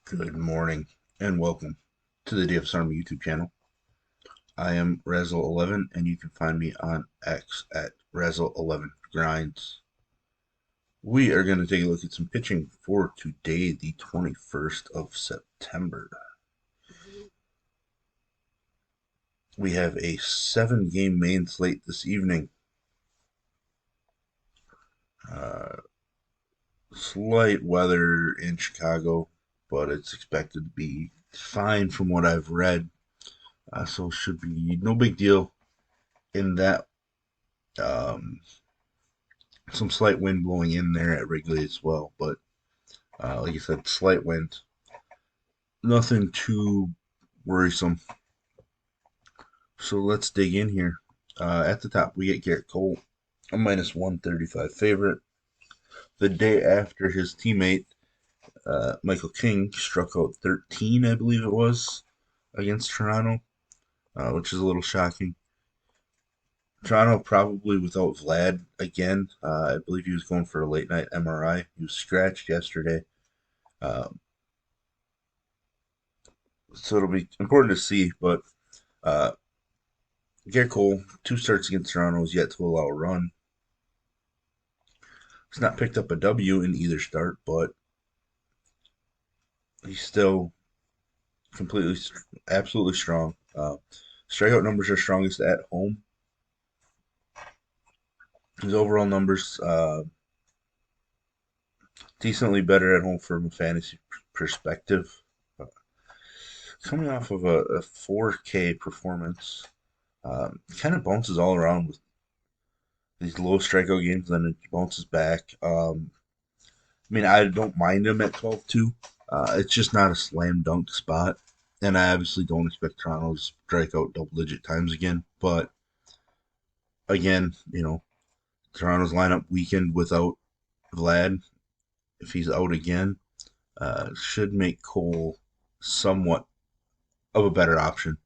Good morning and welcome to the DFS Army YouTube channel. I am Razzle11 and you can find me on X at Razzle11Grinds. We are going to take a look at some pitching for today, the 21st of September. We have a 7-game main slate this evening. Slight weather in Chicago, but it's expected to be fine from what I've read. So should be no big deal in that. Some slight wind blowing in there at Wrigley as well, but like I said, slight wind. Nothing too worrisome. So let's dig in here. At the top, we get Garrett Cole, a minus 135 favorite. The day after his teammate, Michael King, struck out 13, I believe it was, against Toronto, which is a little shocking. Toronto probably without Vlad again. I believe he was going for a late night MRI. He was scratched yesterday. So it'll be important to see. But Garrett Cole, 2 starts against Toronto, is yet to allow a run. He's not picked up a W in either start, but he's still absolutely strong. Strikeout numbers are strongest at home. His overall numbers decently better at home from a fantasy perspective. Coming off of a 4K performance, kind of bounces all around with these low strikeout games, then it bounces back. I mean, I don't mind him at 12-2. It's just not a slam dunk spot. And I obviously don't expect Toronto to strike out double digit times again. But again, Toronto's lineup weakened without Vlad. If he's out again, should make Cole somewhat of a better option.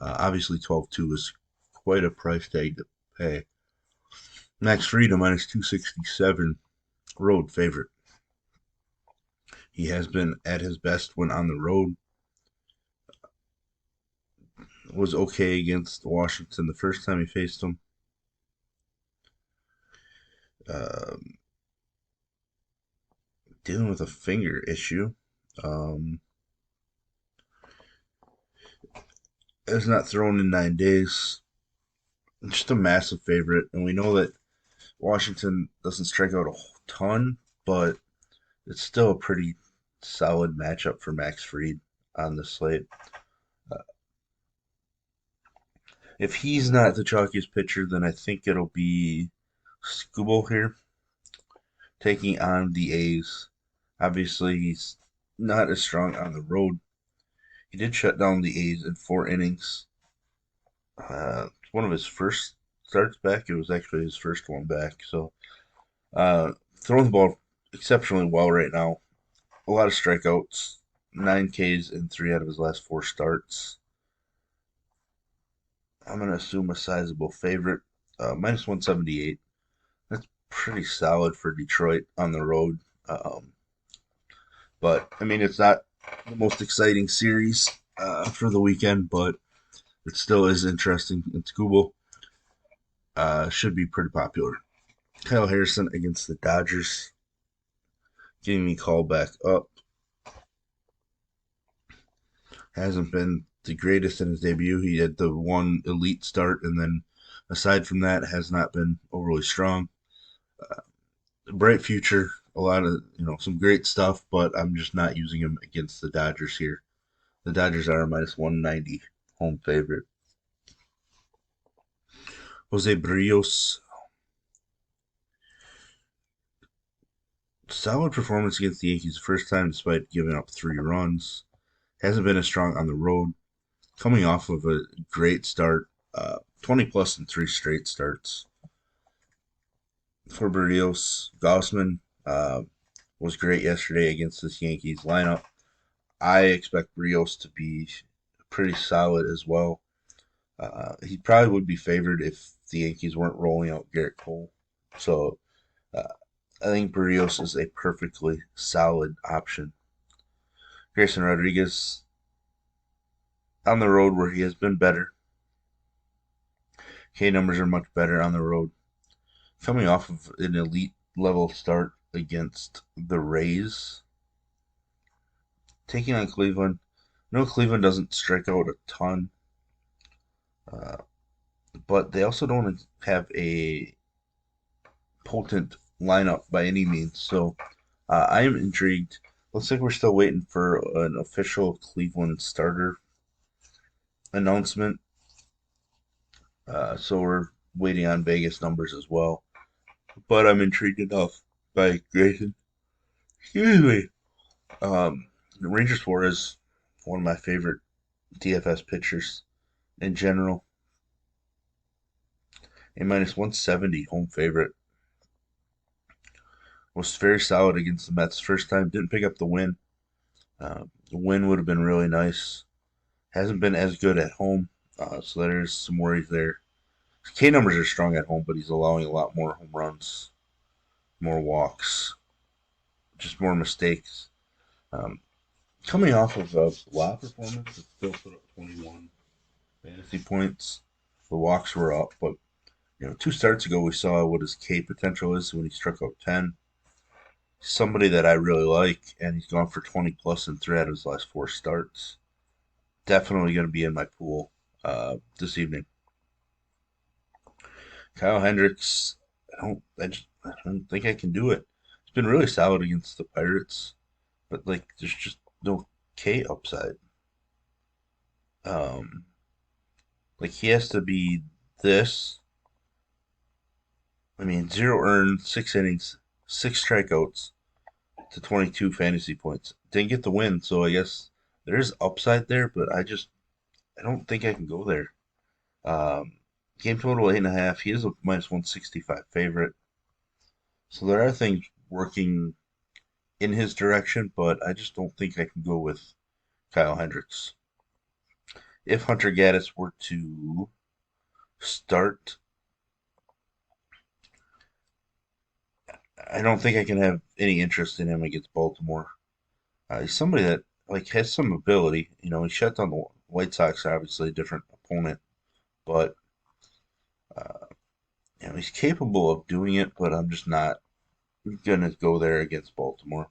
Obviously, 12-2 is quite a price tag to pay. Max Fried, minus 267, road favorite. He has been at his best when on the road. Was okay against Washington the first time he faced him. Dealing with a finger issue. Has not thrown in 9 days. Just a massive favorite, and we know that Washington doesn't strike out a ton, but it's still a pretty solid matchup for Max Fried on the slate. If he's not the chalkiest pitcher, then I think it'll be Skubal here, taking on the A's. Obviously, he's not as strong on the road. He did shut down the A's in 4 innings. One of his first starts back. It was actually his first one back. So, throwing the ball exceptionally well right now. A lot of strikeouts, 9 Ks in 3 out of his last 4 starts. I'm going to assume a sizable favorite, minus 178. That's pretty solid for Detroit on the road. But, I mean, it's not the most exciting series for the weekend, but it still is interesting. It's Google. Should be pretty popular. Kyle Harrison against the Dodgers. Getting me called back up. Hasn't been the greatest in his debut. He had the one elite start, and then aside from that, has not been overly strong. Bright future, a lot of some great stuff, but I'm just not using him against the Dodgers here. The Dodgers are a minus 190 home favorite. Jose Barrios, solid performance against the Yankees the first time despite giving up 3 runs. Hasn't been as strong on the road. Coming off of a great start, 20 plus in 3 straight starts. For Barrios, Gaussman was great yesterday against this Yankees lineup. I expect Barrios to be pretty solid as well. He probably would be favored if the Yankees weren't rolling out Garrett Cole. So I think Barrios is a perfectly solid option. Grayson Rodriguez on the road where he has been better. K numbers are much better on the road. Coming off of an elite level start against the Rays, taking on Cleveland. No, Cleveland doesn't strike out a ton, uh, but they also don't have a potent lineup by any means. So I am intrigued. Looks like we're still waiting for an official Cleveland starter announcement. So we're waiting on Vegas numbers as well. But I'm intrigued enough by Grayson. Excuse me. Ranger Suarez, one of my favorite DFS pitchers in general. A minus 170 home favorite. Was very solid against the Mets first time. Didn't pick up the win. The win would have been really nice. Hasn't been as good at home, so there's some worries there. His K numbers are strong at home, but he's allowing a lot more home runs, more walks, just more mistakes. Um, Coming off of a lot performance, it still put up 21 fantasy points. The walks were up, but 2 starts ago we saw what his K potential is when he struck out 10. Somebody that I really like, and he's gone for 20 plus in 3 out of his last 4 starts. Definitely going to be in my pool this evening. Kyle Hendricks, I don't think I can do it. He's been really solid against the Pirates, but there's just no K upside. Um, he has to be this. I mean, 0 earned, 6 innings, 6 strikeouts to 22 fantasy points. Didn't get the win, so I guess there is upside there, but I don't think I can go there. Um, Game total 8.5. He is a minus 165 favorite, so there are things working in his direction, but I just don't think I can go with Kyle Hendricks. If Hunter Gaddis were to start, I don't think I can have any interest in him against Baltimore. He's somebody that has some ability. He shut down the White Sox, obviously a different opponent, but uh, he's capable of doing it. But I'm just not gonna go there against Baltimore.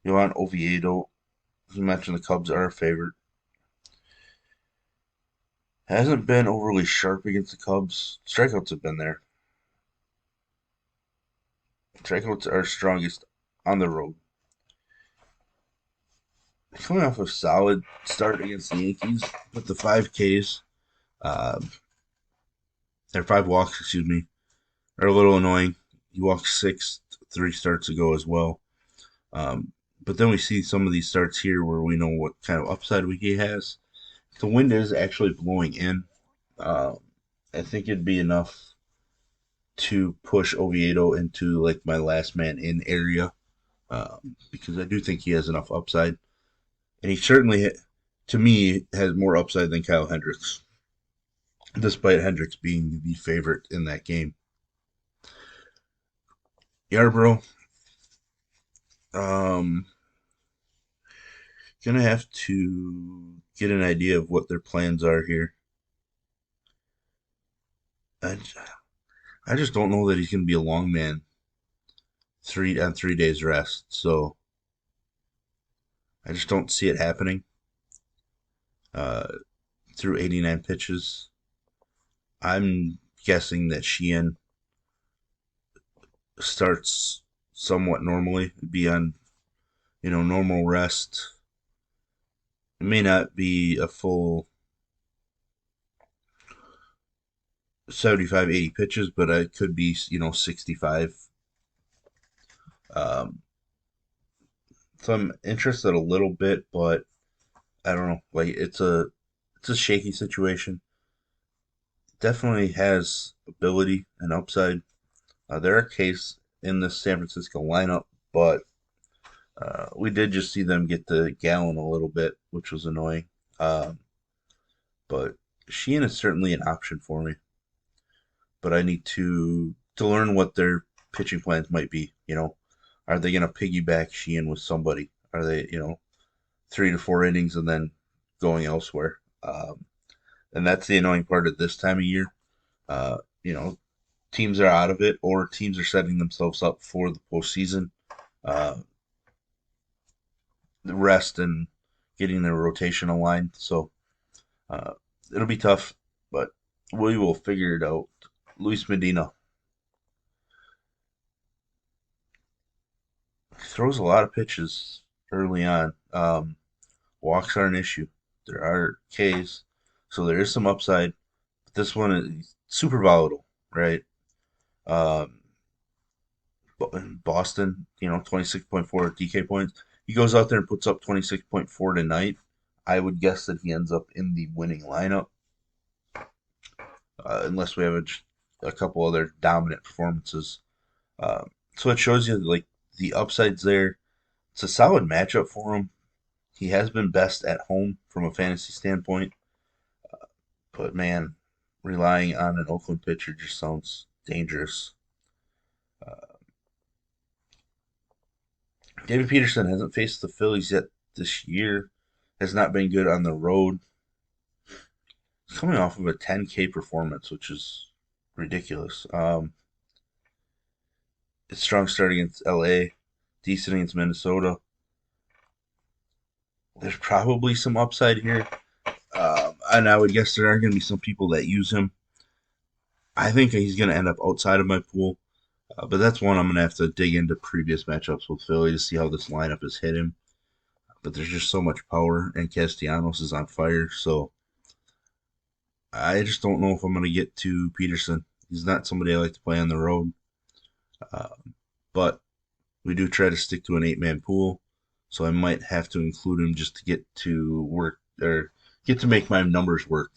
Johan Oviedo, as you mentioned, the Cubs are a favorite. Hasn't been overly sharp against the Cubs. Strikeouts have been there. Strikeouts are strongest on the road. Coming off a solid start against the Yankees with the 5 Ks, their 5 walks, excuse me, are a little annoying. He walked 6 3 starts ago as well. But then we see some of these starts here where we know what kind of upside he has. The wind is actually blowing in. Um, I think it'd be enough to push Oviedo into my last man in area because I do think he has enough upside, and he certainly, to me, has more upside than Kyle Hendricks, despite Hendricks being the favorite in that game. Yarbrough, um, gonna have to get an idea of what their plans are here. I, I just don't know that he's gonna be a long man 3 days rest. So I just don't see it happening uh, through 89 pitches. I'm guessing that Sheehan starts somewhat normally, be on normal rest. It may not be a full 75, 80 pitches, but it could be 65. Um, so I'm interested a little bit, but I don't know. It's a shaky situation. Definitely has ability and upside. There are cases in the San Francisco lineup, but we did just see them get the gallon a little bit, which was annoying. Um, but Sheehan is certainly an option for me. But I need to learn what their pitching plans might be. Are they going to piggyback Sheehan with somebody? Are they? 3 to 4 innings and then going elsewhere. And that's the annoying part of this time of year. You know, teams are out of it, or teams are setting themselves up for the postseason, uh, the rest and getting their rotation aligned. So uh, it'll be tough, but we will figure it out. Luis Medina throws a lot of pitches early on. Walks are an issue. There are Ks, so there is some upside. But this one is super volatile, right? Um, Boston, 26.4 DK points. He goes out there and puts up 26.4 tonight. I would guess that he ends up in the winning lineup, unless we have a couple other dominant performances. So it shows you like the upsides there. It's a solid matchup for him. He has been best at home from a fantasy standpoint, but man, relying on an Oakland pitcher just sounds dangerous. Uh, David Peterson hasn't faced the Phillies yet this year. Has not been good on the road. He's coming off of a 10K performance, which is ridiculous. It's strong start against LA, decent against Minnesota. There's probably some upside here. And I would guess there are going to be some people that use him. I think he's going to end up outside of my pool. But that's one I'm going to have to dig into previous matchups with Philly to see how this lineup has hit him. But there's just so much power, and Castellanos is on fire. So I just don't know if I'm going to get to Peterson. He's not somebody I like to play on the road. Uh, but we do try to stick to an 8-man pool. So I might have to include him just to get to work or get to make my numbers work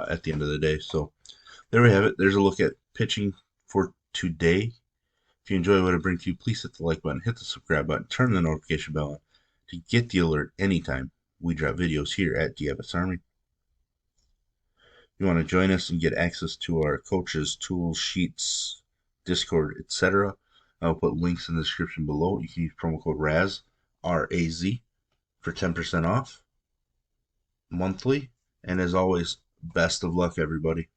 at the end of the day. So there we have it. There's a look at pitching for today. If you enjoy what I bring to you, please hit the like button, hit the subscribe button, turn the notification bell on to get the alert anytime we drop videos here at DFS Army. If you want to join us and get access to our coaches, tools, sheets, Discord, etc., I'll put links in the description below. You can use promo code RAZ, R-A-Z, for 10% off monthly. And as always, best of luck, everybody.